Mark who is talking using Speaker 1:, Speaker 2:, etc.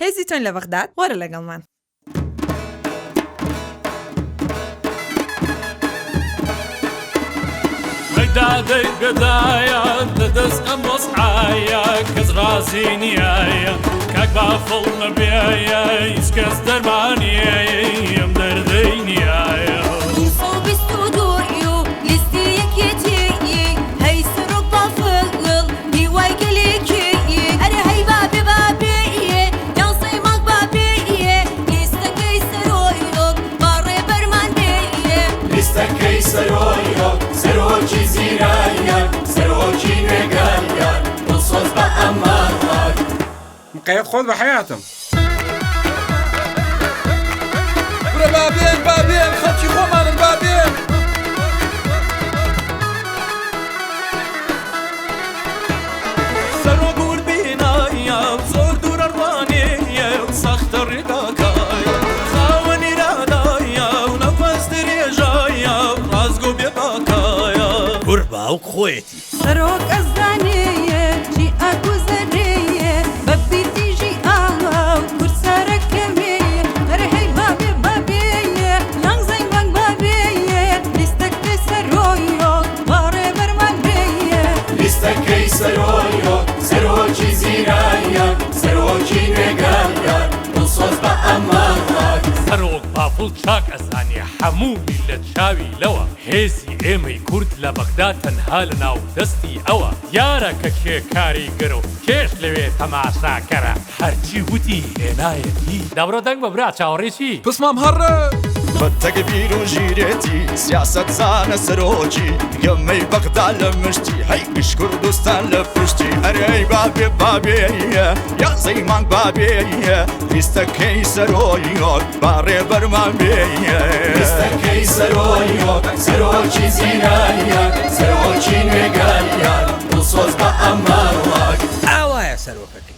Speaker 1: هێزیتۆن لە بەغداد وەرە لەگەڵمان.
Speaker 2: دادەی گەدایە دەدەست ئەم وەسعایە کەس ڕازی نیایە کاک بافڵ نەبێیە هیچ کەس دەرمانیە ئەم دەردەی نیایە
Speaker 3: سەرۆکی زیرایە سەرۆکی نوێگاریە دڵسۆز بە ئەمانوار
Speaker 4: مقەیەت خۆت بە حەیاتم
Speaker 5: برە بابێن خەڵکی خۆمانن بابێن
Speaker 2: سەرۆک وردبینایە زۆر دوورە ڕوانەیە و سەختە ڕێگاکایە خاوەن ئیرادایە و نەفەس درێژایە ڕازگۆ بێباکایە کور باوک خۆیەتی
Speaker 1: سەرۆک ئەزانەیە جی ئاگوزەرەیە بە بیردیژی ئاڵا و کورسەرەکەمەیە هەرە هەی بابێیە یانزەی مانگ بابێیە لیستەکەی سەرۆیۆ باڕێ بەرمان بێیە
Speaker 3: لیستەکەی سەرۆیۆ سەرۆکی زیرایە سەرۆکی نوێگاریە دڵسۆز بە ئەمانوار
Speaker 2: سەرۆک پاپڵ چاک ئەزانێ هەموو میلەت چاوی لەوە هێزی ئێمەی کورد لە بەغداد تەنها لە ناو دەستی ئەوە یارە کە کێ کاریگەر و کێش لەوێ تەماشاکەرە هەرچی وتی هێنایەتی دابڕۆ دەنگ بە برا چاوەڕێکی
Speaker 5: پسمام هەڕە
Speaker 6: بەتەکبیر و ژیرێتی سیاسەت زانە سەرۆکی گەمەی بەغدا لە مشتی هەیکش کوردستان لە پشتی ئەرەی بابێیە یازەی مانگ بابێیە لیستەکەی سەرۆیۆک باڕێ بەرمان بێیە
Speaker 3: لیستەکەی سەرۆیۆک سەرۆکی زیرایە سەرۆکی نوێگاریە دڵسۆز بە ئەمانوار
Speaker 7: ئاوایە سەرۆکەکەی